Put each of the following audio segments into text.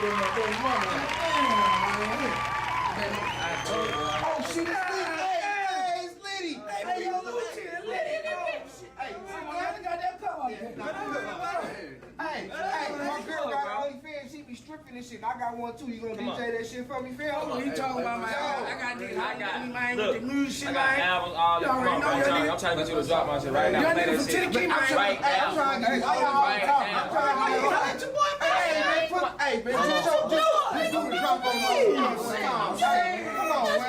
Oh, shit, hey, it's Liddy. Hey, yo, look at you, Liddy. Hey, I got that come on. Hey, my girl got OnlyFans. She be stripping this shit. I got one too. You gonna DJ that shit for me, fam? Oh, he talking about my album. I got this. I got look, the music, I got albums all the time. I'm trying to get you to drop my shit right now. Play that shit. Right now. I'm trying to get you. Hey, man, just do the drop on my Come on, man.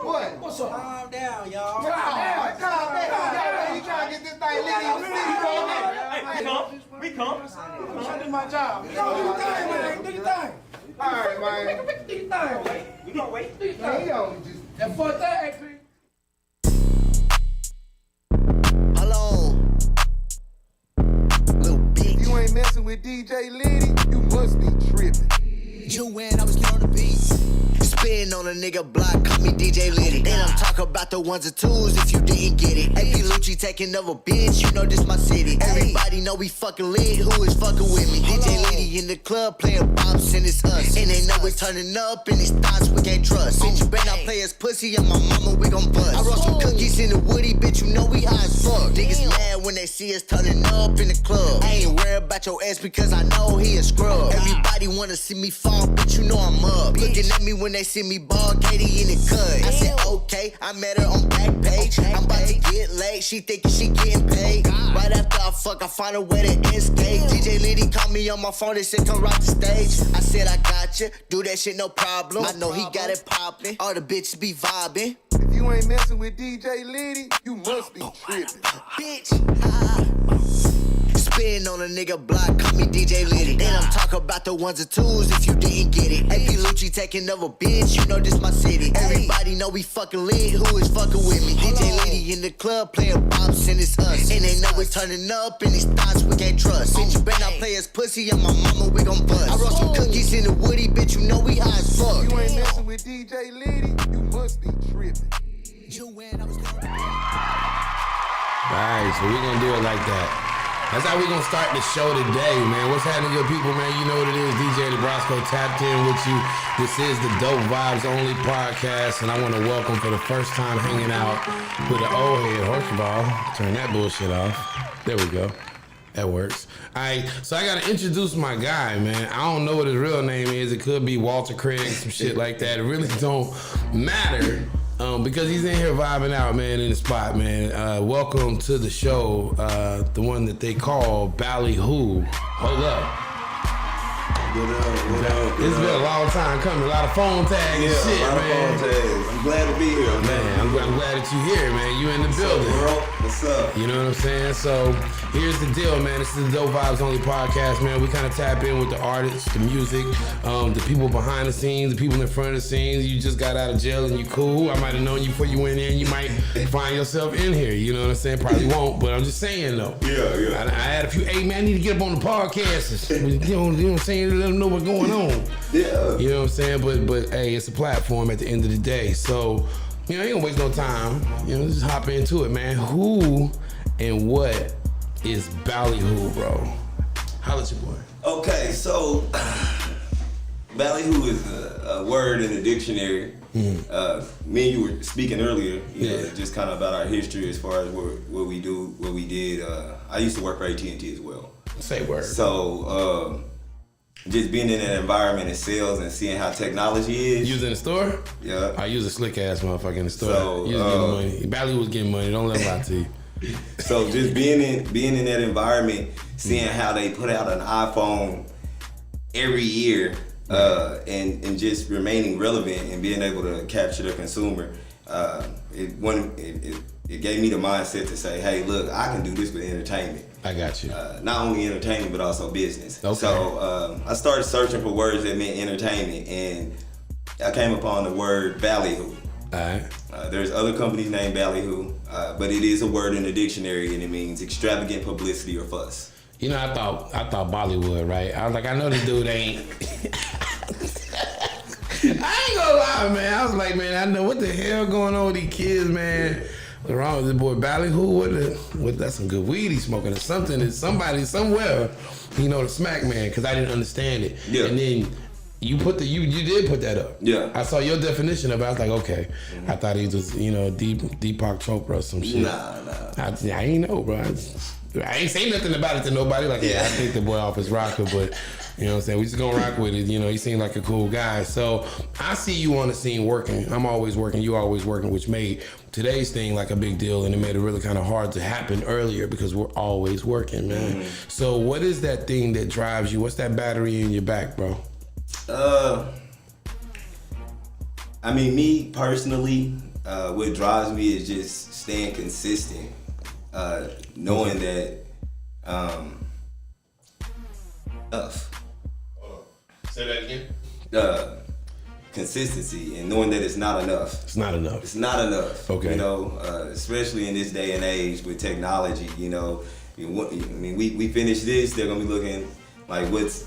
What? What's up? Calm down, y'all. Calm down. You trying to get this thing lit in the city, bro? We come. I'm trying to do my job. Do your thing, man. Do your thing. All right, man. Do your thing. We gonna wait. Man, he don't just... That 430, Hello. Little bitch. You ain't messing with DJ Liddy, you must be tripping. You win, I was getting on the beat. Spitting on a nigga block, call me DJ Liddy. And I'm talking about the ones and twos if you didn't get it. AP Lucci taking over bitch, you know this my city. Everybody know we fucking lit, who is fucking with me? DJ Liddy in the club playing bops and it's us. And they know we turning up and these thoughts we can't trust. Bitch, you better not play as pussy and my mama we gon' bust. I roast some cookies in the woody, bitch, you know we high as fuck. Niggas mad when they see us turning up in the club. I ain't worried about your ass because I know he a scrub. Everybody wanna see me fall, bitch, you know I'm up. Looking at me when they see me ball, Katie in the cut. I said, okay, I met her on Backpage. I'm about to get late, she thinking she getting paid. Right after I fuck, I find a way to escape. DJ Liddy called me on my phone, they said come rock the stage. I said, I got you, do that shit, no problem. I know he got it poppin', all the bitches be vibing. If you ain't messing with DJ Liddy, you must be tripping. Bitch, spitting on a nigga block, call me DJ Liddy. And I'm talking about the ones and twos if you didn't get it. AP Lucci taking over bitch, you know this my city. Everybody know we fucking lit, who is fucking with me? DJ Liddy in the club playing bops and it's us. And they know we turning up and these thoughts we can't trust. Bitch, you better not play as pussy and my mama we gon' bust. I roast some cookies in the woody, bitch, you know we high as fuck. If you ain't messing with DJ Liddy, you must be tripping. You win, I was Alright, so we're gonna do it like that. That's how we're gonna start the show today, man. What's happening, good people, man? You know what it is. DJ Nebraska tapped in with you. This is the Dope Vibes Only podcast, and I want to welcome for the first time hanging out with an old head. First of all, turn that bullshit off. There we go. That works. All right, so I gotta introduce my guy, man. I don't know what his real name is. It could be Walter Craig, some shit like that. It really don't matter. Because he's in here vibing out, man, in the spot, man. Welcome to the show, the one that they call Ballyhoo. Hold up. What up? It's been a long time coming. A lot of phone tags and shit, a lot man. of phone tags. I'm glad to be here, Man, I'm glad that you're here, man. You in the building. What's up? You know what I'm saying? So here's the deal, man. This is the Dope Vibes Only podcast, man. We kind of tap in with the artists, the music, the people behind the scenes, the people in front of the scenes. You just got out of jail and you cool. I might have known you before you went in. You might find yourself in here. You know what I'm saying? Probably won't, but I'm just saying though. Yeah. I had a few, hey man, I need to get up on the podcast. You know what I'm saying? Let them know what's going on. Yeah. You know what I'm saying? But hey, it's a platform at the end of the day. So, you know, ain't gonna waste no time. You know, just hop into it, man. Who and what is Ballyhoo, bro? Holla at your boy. Okay, so Ballyhoo is a word in the dictionary. Me and you were speaking earlier, you know, just kind of about our history as far as what we do, what we did. I used to work for AT&T as well. Say word. So, just being in that environment in sales and seeing how technology is. You was in the store? Yeah. I use a slick ass motherfucker in the store. So, You was getting money. Ballyhoo was getting money. Don't let him lie to you. So just being in that environment, seeing how they put out an iPhone every year, and just remaining relevant and being able to capture the consumer, it gave me the mindset to say, hey, look, I can do this with entertainment. I got you. Not only entertainment, but also business. Okay. So I started searching for words that meant entertainment, and I came upon the word Ballyhoo. All right. There's other companies named Ballyhoo, but it is a word in the dictionary, and it means extravagant publicity or fuss. You know, I thought Bollywood, right? I was like, I know this dude ain't. I ain't gonna lie, man. I was like, man, I know what the hell going on with these kids, man. What's wrong with this boy Ballyhoo? What? That's some good weed he's smoking or something. It's somebody somewhere, the smack man, because I didn't understand it. Yeah. And then you did put that up. Yeah. I saw your definition of it. I was like, okay. I thought he was, Deepak Chopra or some shit. Nah. I ain't know, bro. I ain't say nothing about it to nobody. Like, I think the boy off his rocker, but you know what I'm saying? We just gonna rock with it. He seemed like a cool guy. So I see you on the scene working. I'm always working. You always working, which made today's thing like a big deal, and it made it really kind of hard to happen earlier because we're always working, man. So what is that thing that drives you? What's that battery in your back, bro? I mean, me personally, what drives me is just staying consistent, knowing that Say that again. Consistency and knowing that it's not enough. It's not enough. It's not enough. Okay. Especially in this day and age with technology. We finish this, they're gonna be looking like what's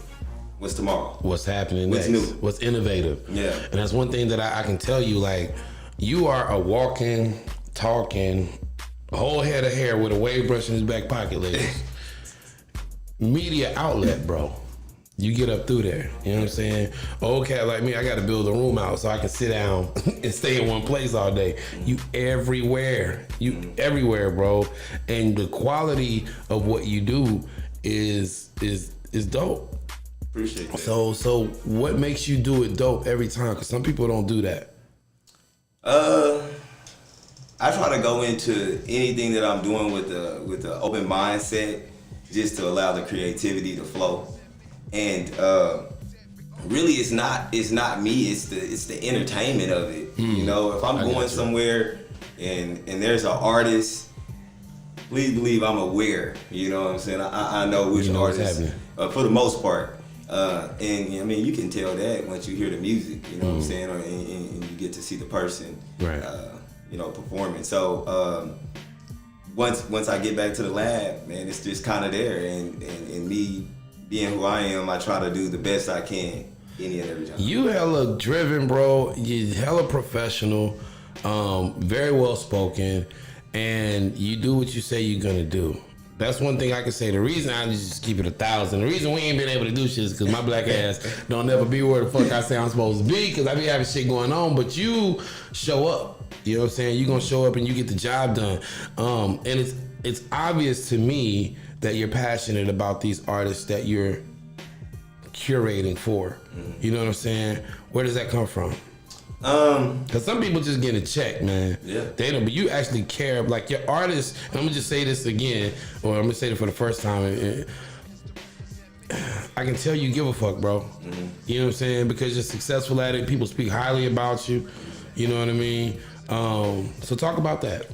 tomorrow? What's happening What's next? new? What's innovative? Yeah. And that's one thing that I can tell you, like, you are a walking, talking, a whole head of hair with a wave brush in his back pocket, ladies. Media outlet, bro. You get up through there, you know what I'm saying? Okay, like me, I gotta build a room out so I can sit down and stay in one place all day. You everywhere, bro. And the quality of what you do is dope. Appreciate that. So what makes you do it dope every time? Because some people don't do that. I try to go into anything that I'm doing with the open mindset, just to allow the creativity to flow. And really, it's not me. It's the entertainment of it. If I'm going somewhere and there's an artist, please believe I'm aware. You know what I'm saying? I know which artist for the most part. And you can tell that once you hear the music. You know what I'm saying? And you get to see the person. Right. Performing. So once I get back to the lab, man, it's just kind of there. And me being who I am, I try to do the best I can any and every time. You hella driven, bro. You hella professional, very well spoken, and you do what you say you're gonna do. That's one thing I can say. The reason I just keep it 1,000. The reason we ain't been able to do shit is because my black ass don't never be where the fuck I say I'm supposed to be, because I be having shit going on. But you show up. You know what I'm saying? You gonna show up and you get the job done. And it's obvious to me that you're passionate about these artists that you're curating for. You know what I'm saying? Where does that come from? Cause some people just get a check, man. Yeah. They don't, but you actually care. Like your artists, and I'm gonna just say this again, or I'm gonna say it for the first time. I can tell you give a fuck, bro. You know what I'm saying? Because you're successful at it. People speak highly about you. You know what I mean? So talk about that.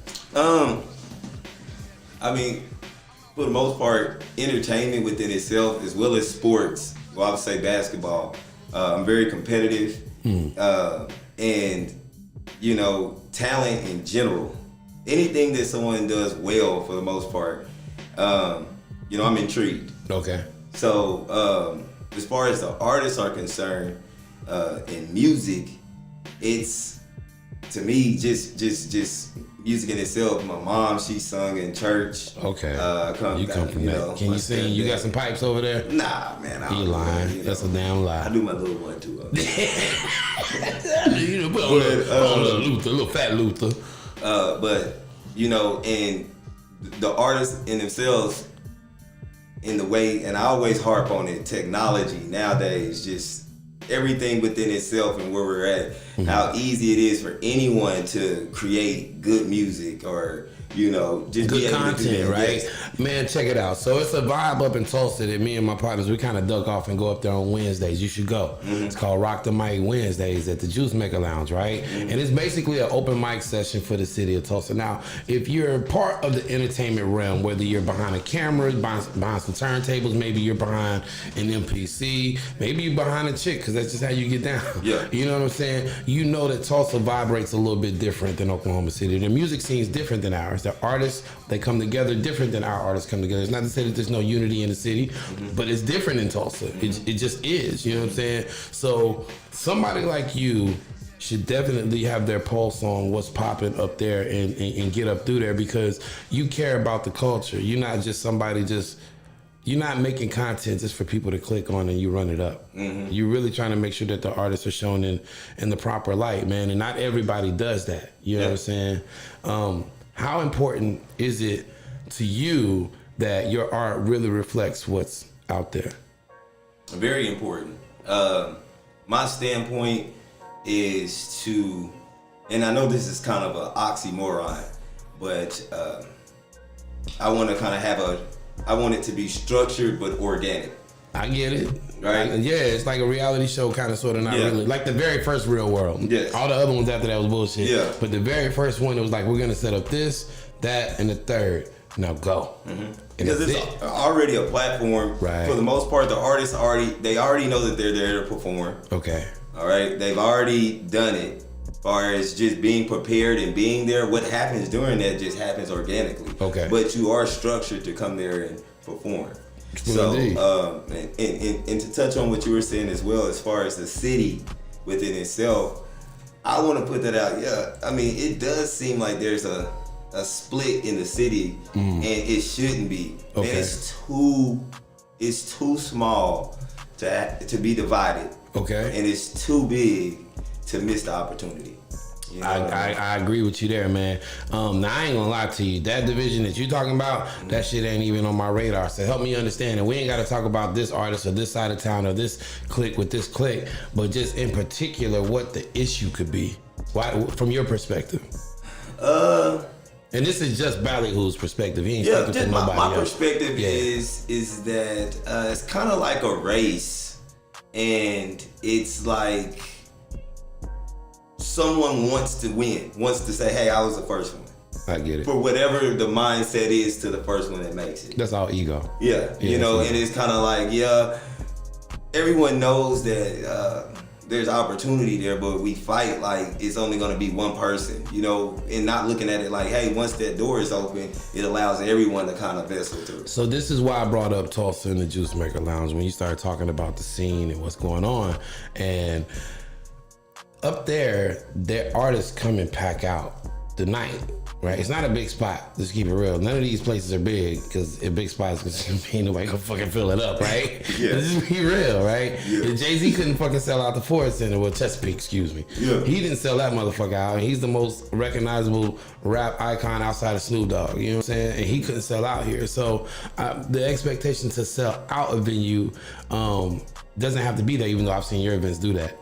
For the most part, entertainment within itself, as well as sports, well, I would say basketball. I'm very competitive, and talent in general. Anything that someone does well, for the most part, I'm intrigued. Okay. So as far as the artists are concerned, in music, it's, to me, just music in itself. My mom, she sung in church. Okay. You come from that. Can you sing? You got some pipes over there? Nah, man. You lying. That's a damn lie. I do my little one too. You put on a little fat Luther. And the artists in themselves, in the way, and I always harp on it, technology nowadays, just everything within itself and where we're at, how easy it is for anyone to create good music or, just good be able content, to do that. right? Yes. Man, check it out. So it's a vibe up in Tulsa that me and my partners, we kind of duck off and go up there on Wednesdays. You should go. It's called Rock the Mic Wednesdays at the Juice Maker Lounge, right? And it's basically an open mic session for the city of Tulsa. Now, if you're part of the entertainment realm, whether you're behind a camera, behind some turntables, maybe you're behind an MPC, maybe you're behind a chick, because that's just how you get down. Yeah. You know what I'm saying? You know that Tulsa vibrates a little bit different than Oklahoma City. The music scene is different than ours. The artists, they come together different than our artists come together. It's not to say that there's no unity in the city, but it's different in Tulsa. It just is, you know what I'm saying? So somebody like you should definitely have their pulse on what's popping up there and get up through there, because you care about the culture. You're not just somebody you're not making content just for people to click on and you run it up. You're really trying to make sure that the artists are shown in the proper light, man. And not everybody does that. You know what I'm saying? How important is it to you that your art really reflects what's out there? Very important. My standpoint is to, and I know this is kind of an oxymoron, but I want to kind of I want it to be structured but organic. I get it. Right? Yeah, it's like a reality show, kind of, sort of, not really. Like the very first Real World. Yes. All the other ones after that was bullshit. Yeah. But the very first one, it was like, we're going to set up this, that, and the third. Now go. Because it's already a platform. Right. For the most part, the artists already know that they're there to perform. Okay. All right? They've already done it. As far as just being prepared and being there, what happens during that just happens organically. Okay. But you are structured to come there and perform. So, and to touch on what you were saying as well, as far as the city within itself, I want to put that out. Yeah, I mean, it does seem like there's a split in the city, and it shouldn't be. Okay. And it's too small to be divided. Okay. And it's too big to miss the opportunity. You know I agree with you there, man. Now, I ain't gonna lie to you. That division that you talking about, that shit ain't even on my radar. So help me understand. And we ain't got to talk about this artist or this side of town or this clique with this clique, but just in particular, what the issue could be. Why, from your perspective? And this is just Ballyhoo's perspective. He ain't speaking just for nobody my else. perspective is that it's kind of like a race, and it's like someone wants to win, wants to say, hey, I was the first one. I get it. For whatever the mindset is to the first one that makes it. That's all ego. Yeah, you know, and it's kind of like, everyone knows that there's opportunity there, but we fight like it's only going to be one person, you know, and not looking at it like, hey, once that door is open, it allows everyone to kind of vessel to it. So this is why I brought up Tulsa and the Juice Maker Lounge, when you started talking about the scene and what's going on. And up there, their artists come and pack out the night, right? It's not a big spot. Let's keep it real. None of these places are big, because a big spot is because ain't nobody gonna fucking fill it up, right? Yeah. Let's just be real, right? Yeah. Jay-Z couldn't fucking sell out the Ford Center, well, Chesapeake, excuse me. Yeah. He didn't sell that motherfucker out. He's the most recognizable rap icon outside of Snoop Dogg, you know what I'm saying? And he couldn't sell out here. So the expectation to sell out a venue doesn't have to be there, even though I've seen your events do that.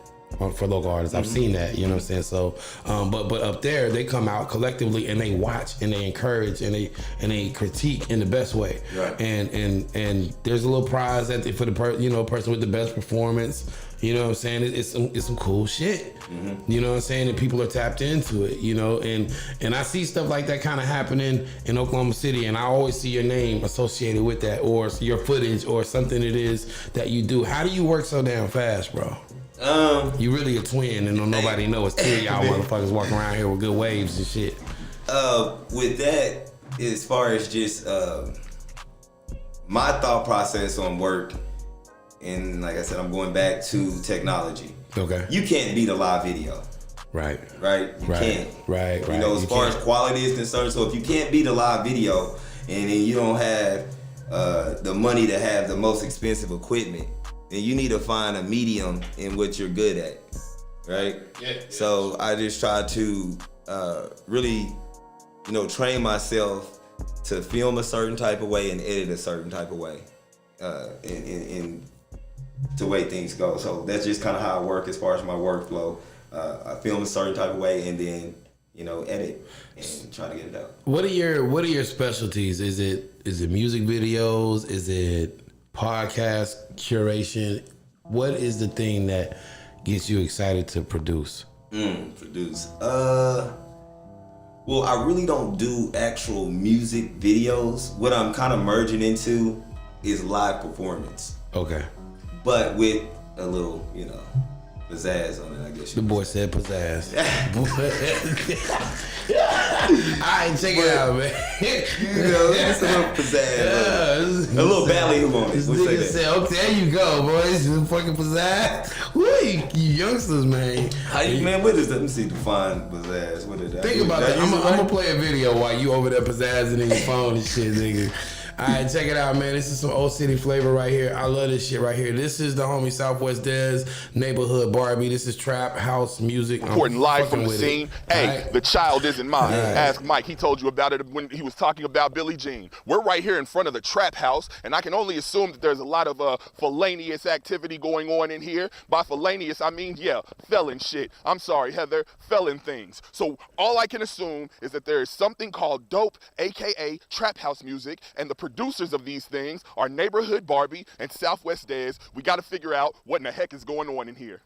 For local artists, I've seen that, you know what I'm saying. So, but up there, they come out collectively and they watch and they encourage and they critique in the best way. Right. And there's a little prize for the person with the best performance. You know what I'm saying? It's some cool shit. You know what I'm saying? And people are tapped into it. You know, and I see stuff like that kind of happening in Oklahoma City, and I always see your name associated with that, or your footage, or something it is that you do. How do you work so damn fast, bro? You really a twin, and nobody knows. It's two of y'all motherfuckers walking around here with good waves and shit. With that, as far as just my thought process on work, and like I said, I'm going back to technology. Okay. You can't beat a live video. Right. You can't. Right. You know, as far as quality is concerned, so if you can't beat a live video, and then you don't have the money to have the most expensive equipment, then you need to find a medium in what you're good at, right? Yeah. So I just try to really, train myself to film a certain type of way and edit a certain type of way, in the way things go. So that's just kind of how I work as far as my workflow. I film a certain type of way and then, edit and try to get it out. What are your specialties? Is it music videos? Is it podcast curation? What is the thing that gets you excited to produce? Produce. Well, I really don't do actual music videos. What I'm kind of merging into is live performance. Okay. But with a little, pizzazz on it, I guess. The boy said pizzazz. I ain't check it out, man. It's a little pizzazz. A little Ballyhoo on it. This nigga said, okay, there you go, boy. This is fucking pizzazz. Woo, you youngsters, man. How you, man, what is that? Let me see, define pizzazz. What is that? Think about that. I'm gonna play a video while you over there pizzazzing in your phone and shit, nigga. All right, check it out, man. This is some Old City flavor right here. I love this shit right here. This is the homie Southwest Dez, Neighborhood Barbie. This is trap house music. Reporting live from the scene. Hey, right. the child isn't mine. Right. Ask Mike. He told you about it when he was talking about Billie Jean. We're right here in front of the trap house, and I can only assume that there's a lot of felonious activity going on in here. By felonious, I mean, yeah, felon shit. I'm sorry, Heather, felon things. So all I can assume is that there is something called dope, a.k.a. trap house music, and the producers of these things are Neighborhood Barbie and Southwest Dez. We got to figure out what in the heck is going on in here.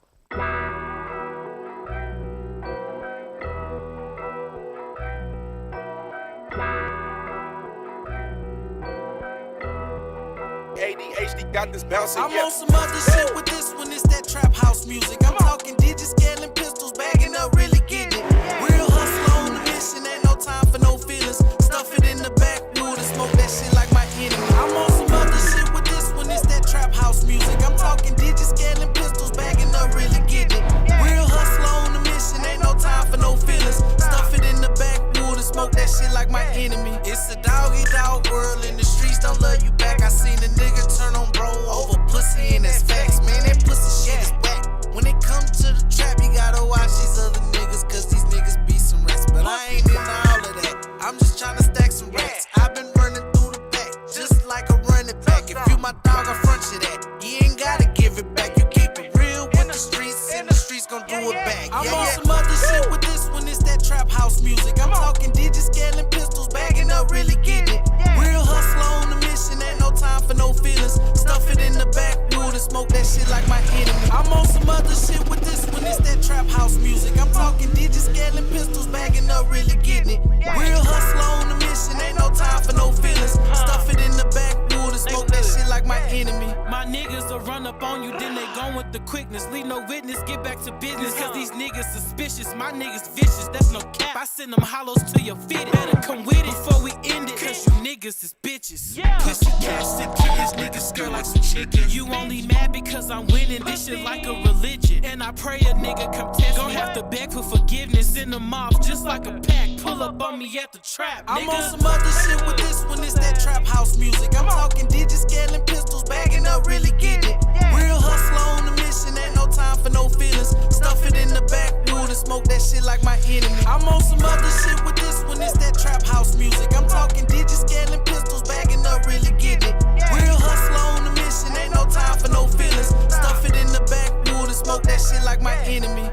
ADHD got this bouncing. I'm on some other shit with this one. It's that trap house music. I'm talking digits, scaling pistols, bagging up, really getting it. Real hustler on the mission, ain't no time for no feelings. Stuff it in the back, wood and smoke that shit like my enemy. I'm on some other shit with this one. It's that trap house music. I'm talking digits, scaling pistols, bagging up, really getting it. Real hustler on the mission, ain't no time for no feelings. Stuff it in the back, wood and smoke that shit like my enemy. It's a dog-eat-dog world, in the streets don't love you back. I seen a nigga turn on bro over pussy, and that's facts, man. That pussy shit is whack. When it comes to the trap, you gotta watch these other niggas, cause these niggas be some rats. But I ain't into all of that. I'm just tryna stack some racks. I've been running through the pack, just like a running back. If you my dog, I front you that. You ain't gotta give it back. You keep it real with the streets, and the streets gon' do it back. I'm on some other shit with this one. It's that trap house music. I'm talking digits, scaling pistols, bagging up, really getting it. Real hustler on the mission, ain't no time for no feelings. Stuff it in the back, wood and smoke that shit like my enemy. I'm on some other shit with this one. It's that trap house music. I'm talking digits, scaling pistols, bagging up, really getting it. Real hustler on the mission, ain't no time for no feelings. Stuff it in the back, wood and smoke that shit like my enemy. My niggas will run up on you, then they gone with the quickness. Leave no witness, get back to business. Cause these niggas suspicious, my niggas vicious, that's no cap. I send them hollows to your fit. Better come with it before we end it. Cause you niggas is bitches. Pussy cash sip kids, niggas stir like some chicken. You only mad because I'm winning, this shit like a religion. And I pray a nigga come test me. Gon' have to beg for forgiveness, send them off just like a pack. Pull up on me at the trap, nigga. I'm on some other shit with this one. It's that trap house music. I'm talking digits, scaling pistols, bagging up, really getting it. Real hustler on the mission, ain't no time for no feelings. Stuff it in the back, wood and smoke that shit like my enemy. I'm on some other shit with this one. It's that trap house music. I'm talking digits, scaling pistols, bagging up, really getting it. Real hustler on the mission, ain't no time for no feelings. Stuff it in the back, wood and smoke that shit like my enemy.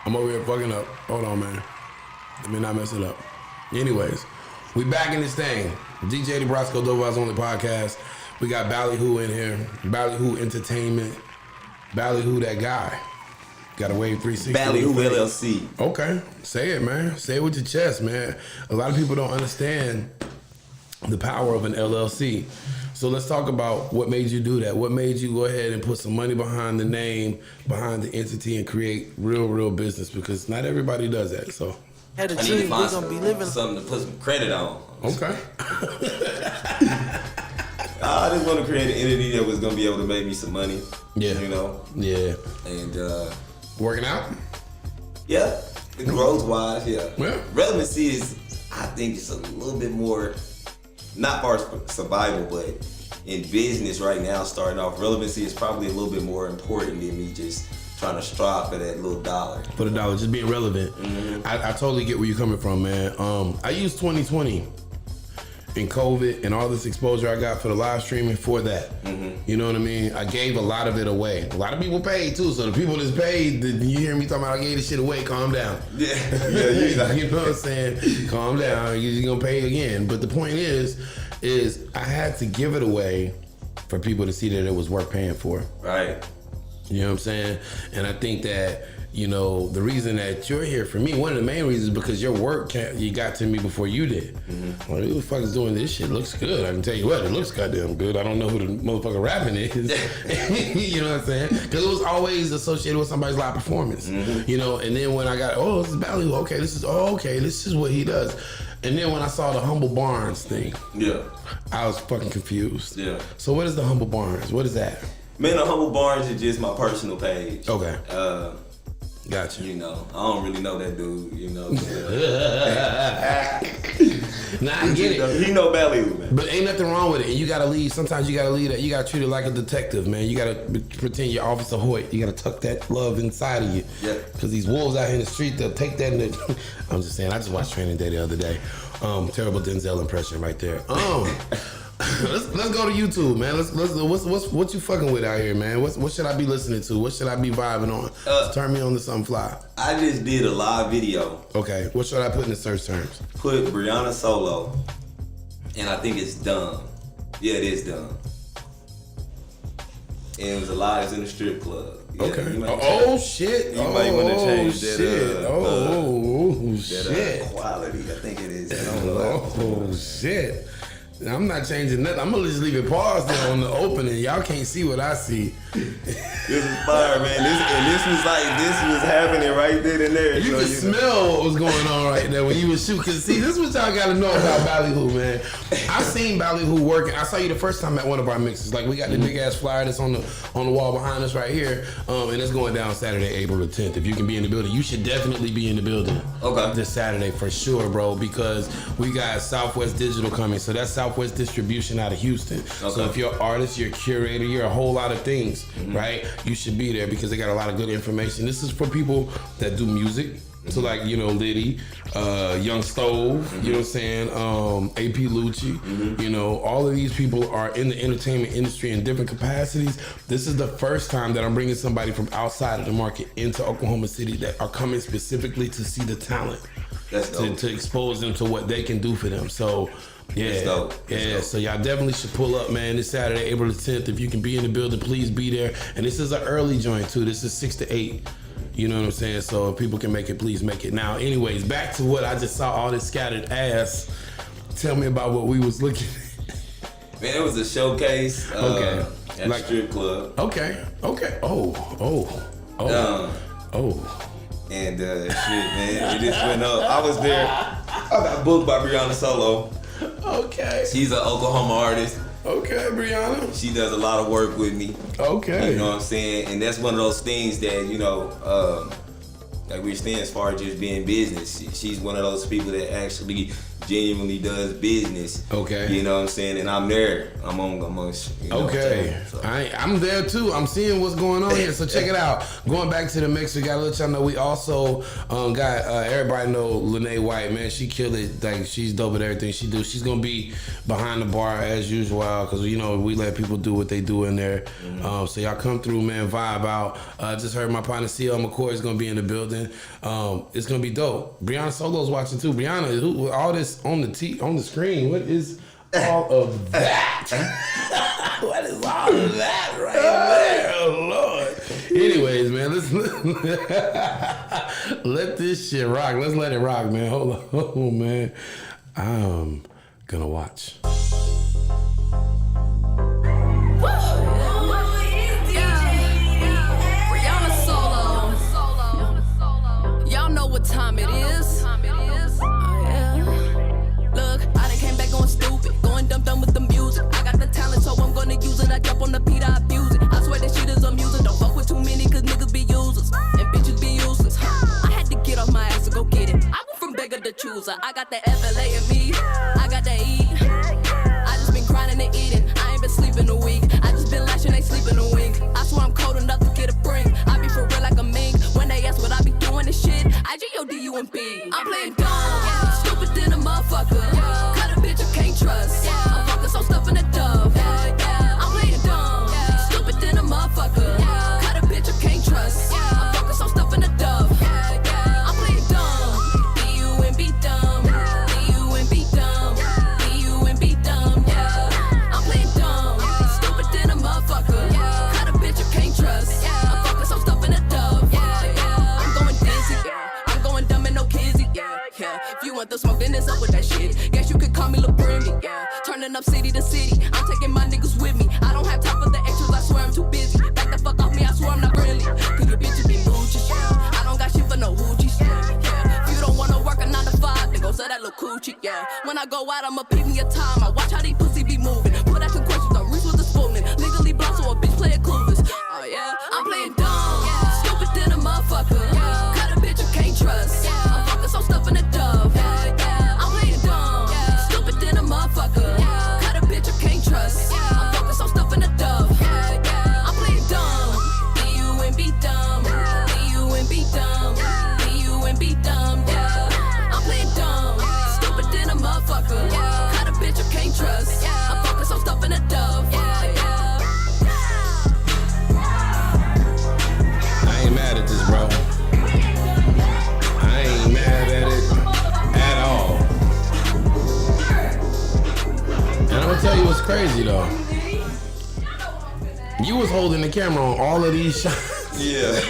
I'm over here fucking up. Hold on, man. Let me not mess it up. Anyways, we back in this thing. DJ DeBrasco, Dope Vibes Only Podcast. We got Ballyhoo in here. Ballyhoo Entertainment. Ballyhoo that guy. Got a Wave 360. Ballyhoo LLC. Okay. Say it, man. Say it with your chest, man. A lot of people don't understand the power of an LLC. So let's talk about what made you do that. What made you go ahead and put some money behind the name, behind the entity, and create real business? Because not everybody does that. So had a I need dream, to find we gonna be living. something to put some credit on. okay. I just want to create an entity that was gonna be able to make me some money. Yeah. You know. Yeah. And Working out. yeah, the growth wise, yeah. Relevancy is, I think, it's a little bit more, not for survival, but in business right now, starting off, relevancy is probably a little bit more important than me just trying to strive for that little dollar. For the dollar, just being relevant. Mm-hmm. I totally get where you're coming from, man. I used 2020 and COVID and all this exposure I got for the live streaming for that. Mm-hmm. You know what I mean? I gave a lot of it away. A lot of people paid too, so the people that's paid, you hear me talking about I gave this shit away, calm down. Yeah. You know what I'm saying? Calm down, you're gonna pay again. But the point is I had to give it away for people to see that it was worth paying for. Right. You know what I'm saying? And I think that, you know, the reason that you're here for me, one of the main reasons is because your work, you got to me before you did. Mm-hmm. Well, who the fuck is doing this shit? Looks good. I can tell you what, it looks goddamn good. I don't know who the motherfucker rapping is. You know what I'm saying? Because it was always associated with somebody's live performance. Mm-hmm. You know, and then when I got, this is Ballyhoo. Okay, this is what he does. And then when I saw the Humble Barnes thing, I was fucking confused. Yeah. So what is the Humble Barnes? What is that? Man, the Humble Barnes is just my personal page. Okay. Gotcha. You know, I don't really know that dude, you know. Nah, I get it. He know Ballyhoo, man. But ain't nothing wrong with it. And you gotta lead. Sometimes you gotta lead. You gotta treat it like a detective, man. You gotta pretend you're Officer Hoyt. You gotta tuck that love inside of you. Yeah. Because these wolves out here in the street, they'll take that. I'm just saying. I just watched Training Day the other day. Terrible Denzel impression right there. Let's go to YouTube, man. What you fucking with out here, man? What should I be listening to? What should I be vibing on? Turn me on to something fly. I just did a live video. Okay, what should I put in the search terms? Put Brianna Solo, and I think it's dumb. Yeah, it is dumb. And it was a live. It's in a strip club. Yeah, okay. Shit. You might want to change that. Shit. Quality. I think it is. Shit. I'm not changing nothing. I'm gonna just leave it paused there on the opening. Y'all can't see what I see. This is fire, man. This was happening right then and there. You can smell what was going on right there when you was shooting. Cause see, this is what y'all gotta know about Ballyhoo, man. I seen Ballyhoo working. I saw you the first time at one of our mixes. Like we got the big ass flyer that's on the wall behind us right here, and it's going down Saturday, April the 10th. If you can be in the building, you should definitely be in the building. Okay. This Saturday for sure, bro. Because we got Southwest Digital coming. So that's Southwest Distribution out of Houston. Okay. So if you're an artist, you're a curator, you're a whole lot of things, right? You should be there because they got a lot of good information. This is for people that do music. So like, you know, Liddy, Young Stove, you know what I'm saying, AP Lucci, you know, all of these people are in the entertainment industry in different capacities. This is the first time that I'm bringing somebody from outside of the market into Oklahoma City that are coming specifically to see the talent, to expose them to what they can do for them. So yeah, dope. So y'all definitely should pull up, man. This Saturday, April the 10th. If you can be in the building, please be there. And this is an early joint too. This is 6 to 8. You know what I'm saying? So if people can make it, please make it. Now, anyways, back to what I just saw, all this scattered ass. Tell me about what we was looking at. Man, it was a showcase at a strip club. Okay. Oh. And shit, man, it just went up. I was there. I got booked by Brianna Solo. Okay. She's an Oklahoma artist. Okay, Brianna. She does a lot of work with me. Okay. You know what I'm saying? And that's one of those things that, you know, like we're saying as far as just being business. She's one of those people that actually genuinely does business. Okay. You know what I'm saying? And I'm there. I'm on you know, okay. So. I'm there too. I'm seeing what's going on here. So check it out. Going back to the mix, we gotta let y'all know we also got everybody know Lene White, man. She killed it. Like she's dope at everything she do. She's gonna be behind the bar as usual because you know we let people do what they do in there. So y'all come through, man. Vibe out. Just heard my partner CL McCoy is gonna be in the building. It's gonna be dope. Brianna Solo's watching too. Brianna, all this on the screen. What is all of that? What is all of that right there? Oh Lord. Anyways, man, let's let this shit rock. Let's let it rock, man. Hold on, oh man. I'm gonna watch. What time it is? Look, I done came back going stupid, going dumb with the music. I got the talent, so I'm gonna use it. I jump on the beat, I abuse it. I swear that shit is amusing. Don't fuck with too many, cause niggas be users and bitches be useless. I had to get off my ass to go get it. I went from beggar to chooser. I got that FLA in me. I got that E. I just been grinding and eating. I ain't been sleeping a week. I just been lashing, ain't sleeping a wink. I swear I'm cold enough to get a brink. I be for real like a mink. When they ask what I be doing this shit, I-G-O-D-U-M-B. I'm playing dumb, stupid than a motherfucker. Cut a bitch I can't trust. I'm focused on stuffing a dove. I'm playing dumb, stupid than a motherfucker. Cut a bitch I can't trust. I'm focused on stuffing a dove. I'm playing dumb, D-U-M-B dumb. D-U-M-B dumb. D-U-M-B dumb. I'm playing dumb, stupid than a motherfucker. Cut a bitch I can't trust. I'm focused on stuffing a dove. I'm going dizzy, I'm going dumb and no kids. I go out, I'ma peep me a time. I watch how these pussy be moving. Put asking questions, I'm Reese with the spooning. Legally blind, so a bitch play it clueless. Oh yeah, I'm playing dumb. Stupid than a motherfucker. Cut a bitch you can't trust. I'm fucking so stuff in the dove. I'm playing dumb. Stupid than a motherfucker. Cut a bitch you can't trust. I'm fucking so stuff in the dove. I'm playing dumb. B-U-M-B dumb. B-U-M-B dumb. B-U-M-B dumb. I'm playing dumb. Stupid than a motherfucker. Cut a bitch you can't trust. I'm fucking so stuff in the dove. I ain't mad at this, bro. I ain't mad at it at all. And I'm gonna tell you what's crazy though. You was holding the camera on all of these shots. Yeah.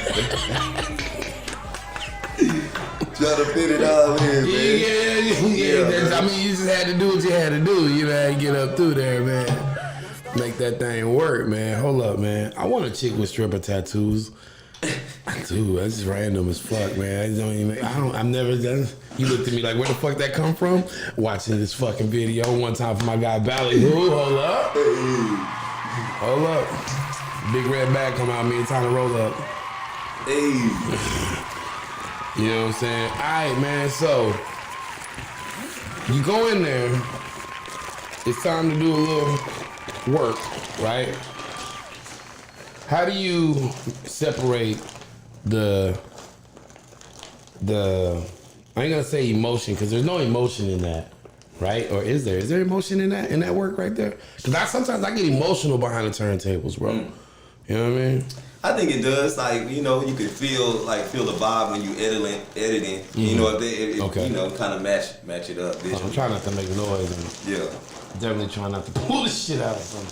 Try to fit it all in, man. Yeah. I mean, you just had to do what you had to do. You know, get up through there, man. Make that thing work, man. Hold up, man. I want a chick with stripper tattoos. I do. That's just random as fuck, man. I've never done. You looked at me like, where the fuck that come from? Watching this fucking video one time for my guy Ballyhoo. Hold up. Hold up. Big red bag come out, me and time to roll up. Hey. You know what I'm saying? All right, man. So you go in there. It's time to do a little work, right? How do you separate the I ain't gonna say emotion because there's no emotion in that, right? Or is there? Is there emotion in that work right there? Because sometimes I get emotional behind the turntables, bro. You know what I mean? I think it does. Like, you know, you can feel the vibe when you editing. You know, if you know, kind of match it up. I'm trying not to make noise. And yeah. Definitely trying not to pull the shit out of some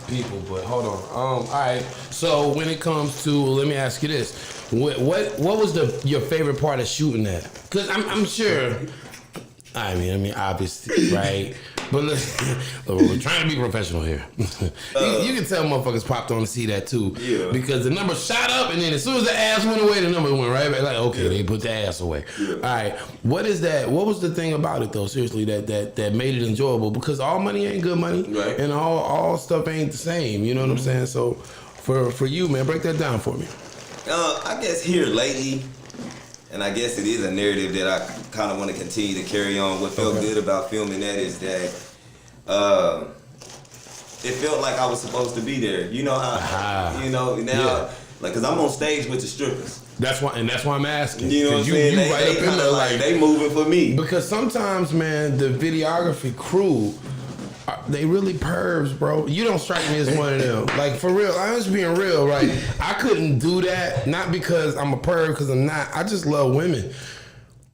people, but hold on. All right. So when it comes to, let me ask you this: what was your favorite part of shooting that? Because I'm sure. I mean, obviously, right? But listen, we're trying to be professional here. You can tell motherfuckers popped on to see that too. Yeah. Because the number shot up, and then as soon as the ass went away, the number went right back. Like, okay, they put the ass away. Yeah. All right. What is that? What was the thing about it though? Seriously, that made it enjoyable? Because all money ain't good money, right? And all stuff ain't the same. You know what I'm saying? So, for you, man, break that down for me. I guess here lately. And I guess it is a narrative that I kind of want to continue to carry on. What felt good about filming that is that it felt like I was supposed to be there. You know how, you know, now, like, because I'm on stage with the strippers. That's why I'm asking. You know what I'm saying? They right up in there, like, they moving for me. Because sometimes, man, the videography crew, they really pervs, bro. You don't strike me as one of them. Like, for real, I'm just being real, right? I couldn't do that, not because I'm a perv, because I'm not. I just love women.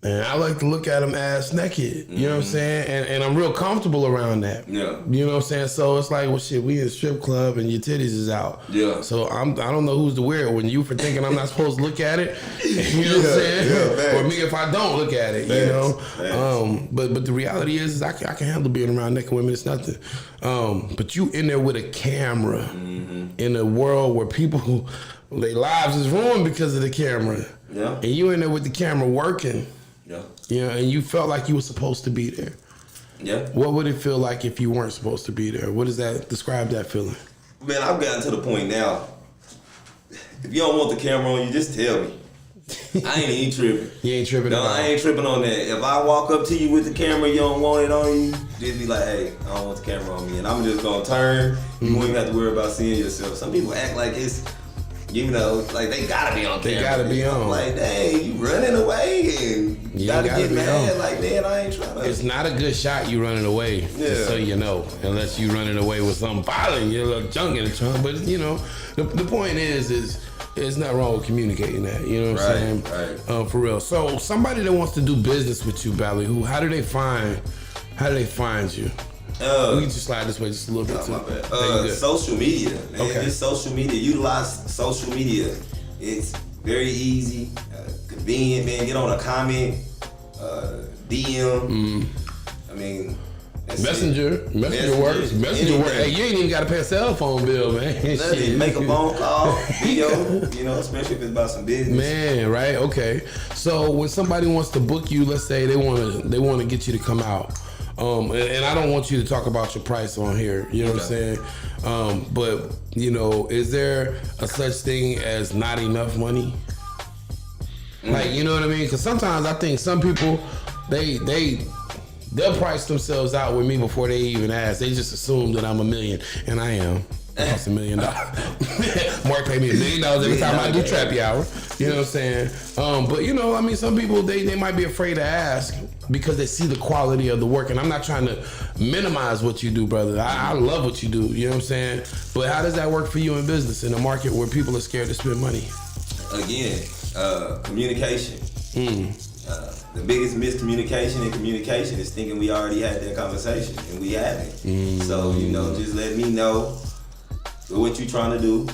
And I like to look at them ass naked. You know what I'm saying? And I'm real comfortable around that. Yeah. You know what I'm saying? So it's like, well, shit, we in a strip club and your titties is out. Yeah. So I don't know who's the weird one. You for thinking I'm not supposed to look at it. You know what I'm saying? Yeah, or me if I don't look at it, you know? But the reality is I can handle being around naked women. It's nothing. But you in there with a camera in a world where people, their lives is ruined because of the camera. Yeah. And you in there with the camera working. Yeah. You know, and you felt like you were supposed to be there. Yeah. What would it feel like if you weren't supposed to be there? What does that describe that feeling? Man, I've gotten to the point now. If you don't want the camera on, you just tell me. I ain't even tripping. You ain't tripping? No, I ain't tripping on that. If I walk up to you with the camera, you don't want it on you, just be like, hey, I don't want the camera on me. And I'm just gonna turn. You won't even have to worry about seeing yourself. Some people act like it's, you know, like they gotta be on camera. They gotta be on. Like, dang, you running away and you gotta get mad. Like, man, I ain't trying to. It's not a good shot you running away, just so you know. Unless you running away with something violent, you look junk in the trunk. But, you know, the point is it's not wrong with communicating that. You know what I'm saying? Right. For real. So somebody that wants to do business with you, Ballyhoo, how do they find you? We can just slide this way just a little bit too. Social media, man. Okay. Just social media. Utilize social media. It's very easy, convenient, man. Get on a comment, DM. I mean, Messenger works. Messenger works. Hey, you ain't even got to pay a cell phone bill, man. Shit. Make a phone call, video. You know, especially if it's about some business. Man, right? Okay. So when somebody wants to book you, let's say they want to get you to come out. And I don't want you to talk about your price on here. You know what I'm saying? But you know, is there a such thing as not enough money? Like, you know what I mean? Because sometimes I think some people they'll price themselves out with me before they even ask. They just assume that I'm $1 million, and I am. That's $1 million. Mark paid me $1 million every time I do Trappy Hour. You know what I'm saying? But you know, I mean, some people they might be afraid to ask because they see the quality of the work, and I'm not trying to minimize what you do, brother. I love what you do. You know what I'm saying? But how does that work for you in business in a market where people are scared to spend money? Again, communication. The biggest miscommunication in communication is thinking we already had that conversation, and we haven't. So, you know, just let me know what you're trying to do,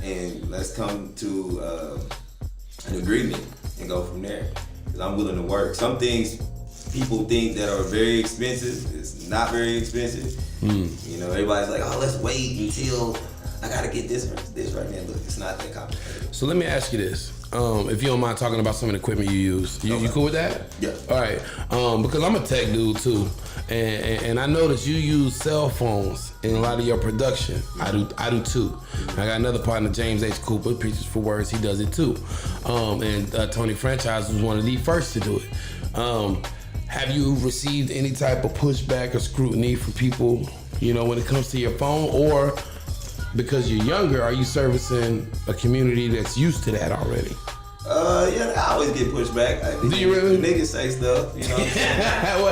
and let's come to an agreement and go from there. Because I'm willing to work. Some things people think that are very expensive, it's not very expensive. You know, everybody's like, oh, let's wait until I gotta get this right now. Look, it's not that complicated. So let me ask you this. If you don't mind talking about some of the equipment you use. You cool with that? Yeah. All right. Because I'm a tech dude too. And I noticed you use cell phones in a lot of your production. I do too. I got another partner, James H. Cooper, Preachers for Words, he does it too. And Tony Franchise was one of the first to do it. Have you received any type of pushback or scrutiny from people, you know, when it comes to your phone? Or because you're younger, are you servicing a community that's used to that already? Yeah, I always get pushed back. Do you really? Niggas say stuff, you know what I'm saying?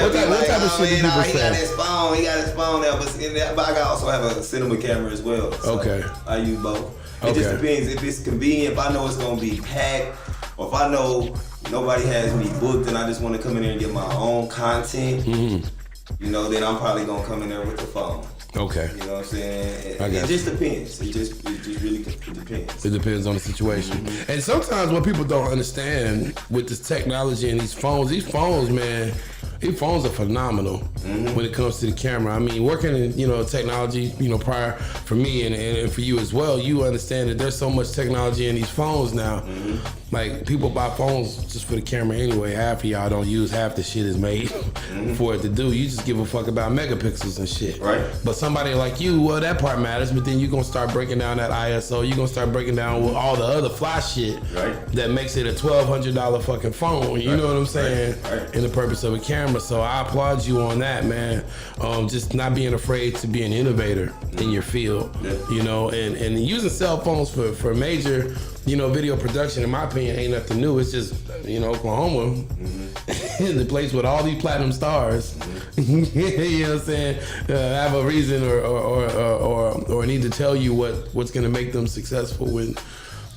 what type of shit do people say? He got his phone there, but I also have a cinema camera as well. So okay. I use both. It just depends. If it's convenient, if I know it's gonna be packed, or if I know nobody has me booked and I just want to come in there and get my own content, you know, then I'm probably gonna come in there with the phone. Okay. You know what I'm saying? It just depends. It just really depends. It depends on the situation. And sometimes what people don't understand with this technology and these phones, man, these phones are phenomenal when it comes to the camera. I mean, working in, you know, technology, you know, prior for me and for you as well, you understand that there's so much technology in these phones now. Like, people buy phones just for the camera anyway. Half of y'all don't use, half the shit is made for it to do. You just give a fuck about megapixels and shit. Right. But somebody like you, well, that part matters, but then you're gonna start breaking down that ISO. You're gonna start breaking down with all the other fly shit that makes it a $1,200 fucking phone. You know what I'm saying? In the purpose of a camera. So I applaud you on that, man. Just not being afraid to be an innovator in your field. You know, and using cell phones for major, you know, video production, in my opinion, ain't nothing new. It's just, you know, Oklahoma, the place with all these platinum stars. You know what I'm saying? Have a reason or need to tell you what's gonna make them successful when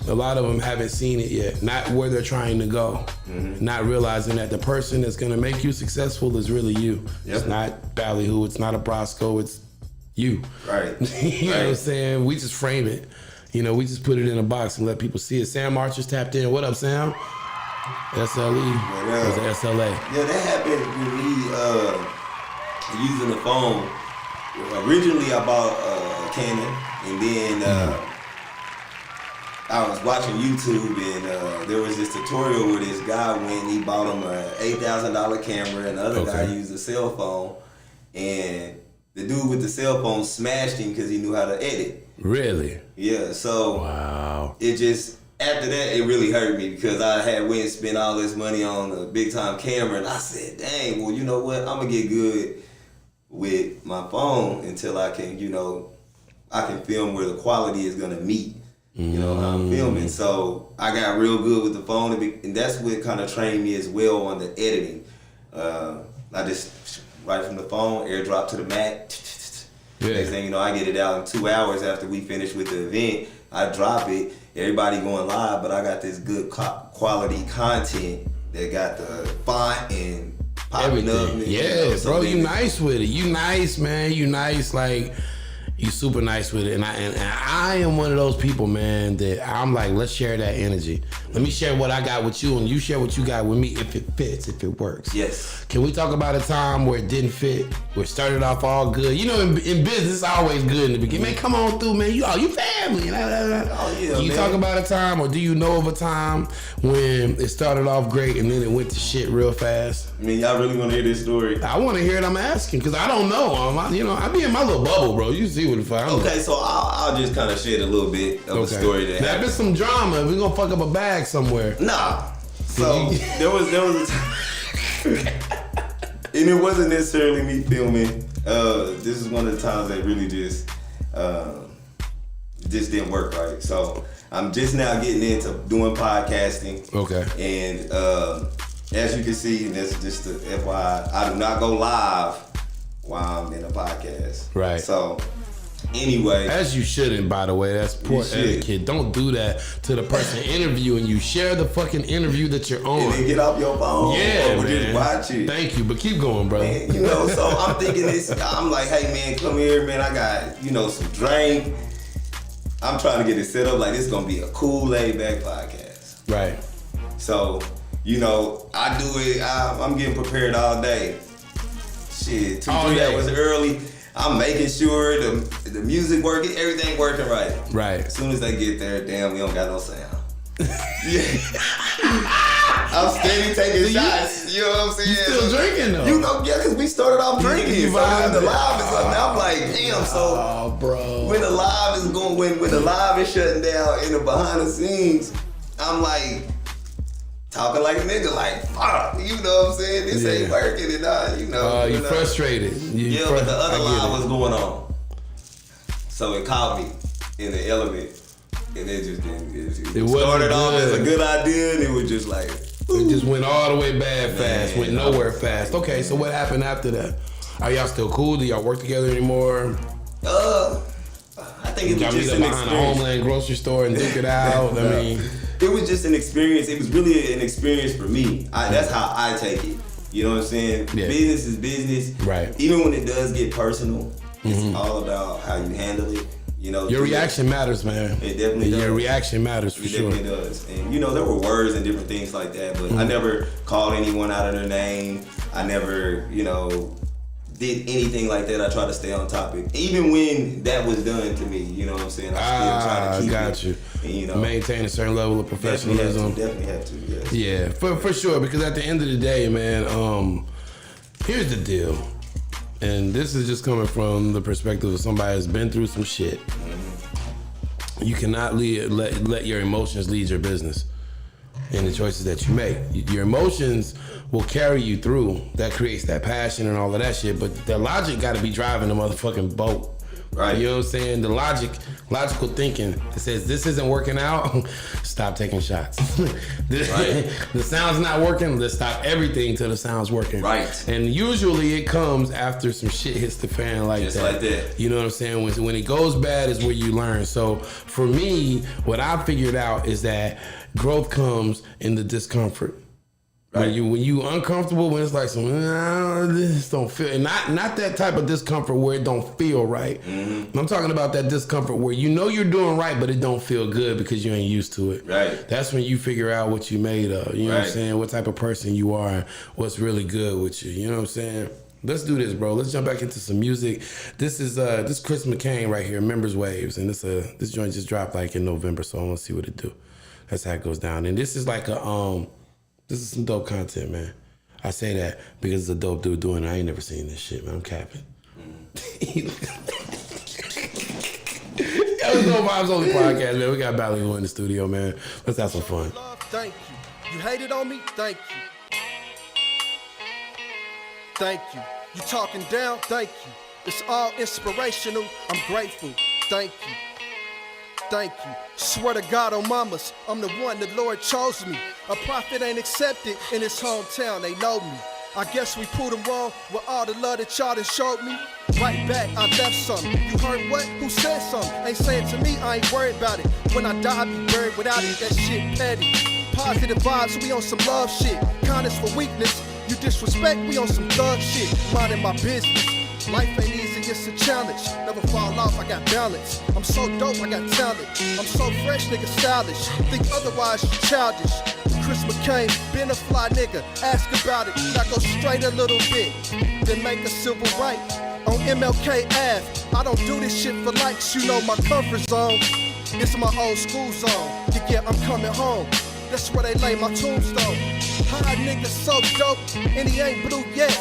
a lot of them haven't seen it yet. Not where they're trying to go. Not realizing that the person that's gonna make you successful is really you. It's not Ballyhoo, it's not a Brosco, it's you. Right. You know what I'm saying? We just frame it. You know, we just put it in a box and let people see it. Sam Archer's tapped in. What up, Sam? SLE. That's SLA. Yeah, that happened with me using the phone. Originally, I bought a Canon, and then I was watching YouTube, and there was this tutorial where this guy went and he bought him an $8,000 camera, and the other guy used a cell phone, and the dude with the cell phone smashed him because he knew how to edit. Really? Yeah, so it just, after that, it really hurt me because I had went and spent all this money on a big time camera, and I said, dang, well, you know what? I'm gonna get good with my phone until I can, you know, I can film where the quality is gonna meet, you know, how I'm filming. So I got real good with the phone, and that's what kind of trained me as well on the editing. I just, right from the phone, airdrop to the Mac. Next thing you know, I get it out in 2 hours after we finish with the event. I drop it, everybody going live, but I got this good quality content that got the font and popping up. And, yeah, so bro, you nice with it. You nice, man. You nice, like, you super nice with it. And I am one of those people, man, that I'm like, let's share that energy. Let me share what I got with you, and you share what you got with me if it fits, if it works. Yes. Can we talk about a time where it didn't fit, where it started off all good? You know, in business, it's always good in the beginning. Man, come on through, man. You family. Oh, yeah, Can you talk about a time, or do you know of a time when it started off great and then it went to shit real fast? I mean, y'all really want to hear this story? I want to hear it. I'm asking because I don't know. I be in my little bubble, bro. You see what the fuck. Okay, so I'll just kind of share a little bit of a story that There been some drama. We're gonna fuck up a bag somewhere. Nah. So there was a time, and it wasn't necessarily me filming. This is one of the times that really just didn't work right. So I'm just now getting into doing podcasting. Okay. And as you can see, and that's just the FYI, I do not go live while I'm in a podcast. Right. So anyway. As you shouldn't, by the way. That's poor etiquette. Don't do that to the person interviewing you. Share the fucking interview that you're on. And then get off your phone. Yeah, or man. just watch it. Thank you, but keep going, bro. Man, so I'm thinking this. I'm like, hey, man, come here, man. I got, some drink. I'm trying to get it set up like this is going to be a cool, laid-back podcast. Right. So, I do it. I'm getting prepared all day. Shit, 2-3 hours early. I'm making sure the music working, everything working right. Right. As soon as they get there, damn, we don't got no sound. Yeah. I'm steady taking shots. You know what I'm saying? You still drinking though? Because we started off drinking. So when the live is up, now I'm like, damn. So bro, when the live is going, when the live is shutting down in the behind the scenes, I'm like talking like a nigga, like fuck. You know what I'm saying? This ain't working, and you frustrated. But the other live was going on, so it caught me in the element. And it just didn't. It started off as a good idea, and it was just like it just went all the way bad fast. Went nowhere fast. Okay, so what happened after that? Are y'all still cool? Do y'all work together anymore? I think it was just an behind a Homeland grocery store and duke it out. I mean, it was just an experience. It was really an experience for me. That's how I take it. You know what I'm saying? Yeah. Business is business. Right. Even when it does get personal, it's all about how you handle it. Your reaction matters, man. It definitely does. Your reaction matters for sure. It definitely does. And there were words and different things like that, but I never called anyone out of their name. I never, did anything like that. I try to stay on topic. Even when that was done to me, you know what I'm saying? I still try to keep it. And, maintain a certain level of professionalism. Definitely have to, yes. Yeah, for sure. Because at the end of the day, man, here's the deal. And this is just coming from the perspective of somebody that's been through some shit. You cannot let your emotions lead your business and the choices that you make. Your emotions will carry you through. That creates that passion and all of that shit. But the logic got to be driving the motherfucking boat. Right. You know what I'm saying? The logical thinking that says this isn't working out, stop taking shots. The sound's not working, let's stop everything till the sound's working. Right. And usually it comes after some shit hits the fan like Just that. like that. You know what I'm saying? When it goes bad is where you learn. So for me, what I figured out is that growth comes in the discomfort. Right. When you uncomfortable, when it's like this don't feel, and not that type of discomfort where it don't feel right. Mm-hmm. I'm talking about that discomfort where you're doing right, but it don't feel good because you ain't used to it. Right. That's when you figure out what you made of. You know what I'm saying? What type of person you are, and what's really good with you. You know what I'm saying? Let's do this, bro. Let's jump back into some music. This is Chris McCain right here, Members Waves, and this joint just dropped like in November, so I want to see what it do. That's how it goes down. And this is like this is some dope content, man. I say that because it's a dope dude doing it. I ain't never seen this shit, man. I'm capping. That was No Vibes Only podcast, man. We got Ballyhoo in the studio, man. Let's have some fun. Thank you. You hated on me? Thank you. Thank you. You talking down? Thank you. It's all inspirational. I'm grateful. Thank you. Thank you. Swear to God on mamas, I'm the one the Lord chose me. A prophet ain't accepted in his hometown, they know me. I guess we proved them wrong with all the love that y'all done showed me. Right back, I left something. You heard what? Who said something? Ain't saying to me, I ain't worried about it. When I die, I be buried without it. That shit petty. Positive vibes, we on some love shit. Kindness for weakness. You disrespect, we on some thug shit. Minding my business. Life ain't easy, it's a challenge. Never fall off, I got balance. I'm so dope, I got talent. I'm so fresh, nigga, stylish. Think otherwise, you childish. Chris McCain, been a fly nigga. Ask about it, now go straight a little bit. Then make a civil right on MLK Ave. I don't do this shit for likes, you know my comfort zone. It's my old school zone. Yeah, I'm coming home. That's where they lay my tombstone. High nigga so dope, and he ain't blue yet.